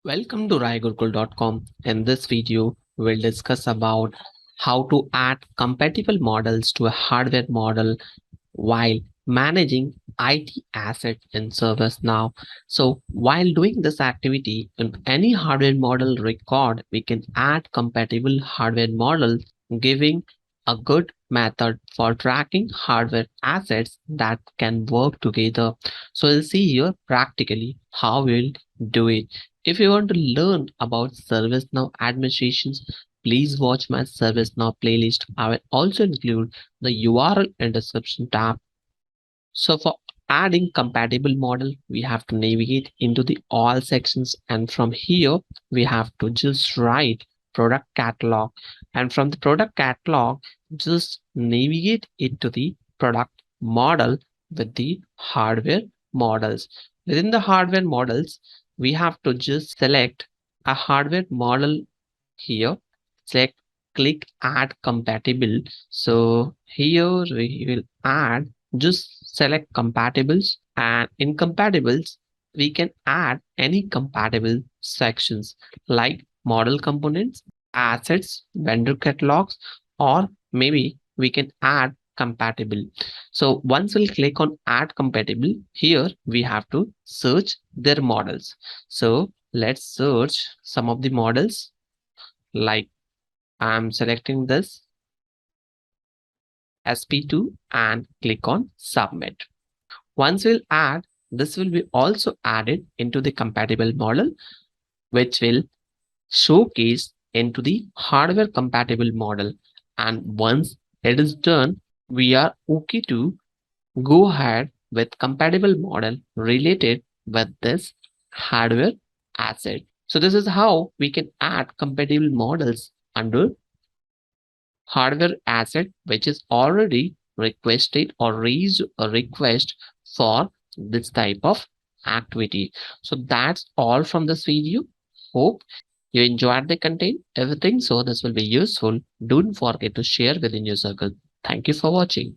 Welcome to raigurkul.com. In this video, we'll discuss about how to add compatible models to a hardware model while managing IT assets in ServiceNow. So while doing this activity in any hardware model record, we can add compatible hardware models, giving a good method for tracking hardware assets that can work together. So we'll see here practically how we'll do it. If you want to learn about ServiceNow administrations, please watch my ServiceNow playlist. I will also include the URL in description tab. So for adding compatible model, we have to navigate into the all sections, and from here we have to just write product catalog, and from the product catalog just navigate it to the product model with the hardware models. Within the hardware models, we have to just select a hardware model here, select, click add compatible. So here we will add, just select compatibles, and in compatibles we can add any compatible sections like model components, assets, vendor catalogs, or maybe we can add compatible. So once we'll click on add compatible, here we have to search their models. So let's search some of the models, like I'm selecting this SP2 and click on submit. Once we'll add, this will be also added into the compatible model, which will showcase into the hardware compatible model. And once it is done, we are okay to go ahead with compatible model related with this hardware asset. So this is how we can add compatible models under hardware asset which is already requested or raised a request for this type of activity. So that's all from this video. Hope you enjoyed the content, everything. So this will be useful. Don't forget to share within your circle. Thank you for watching.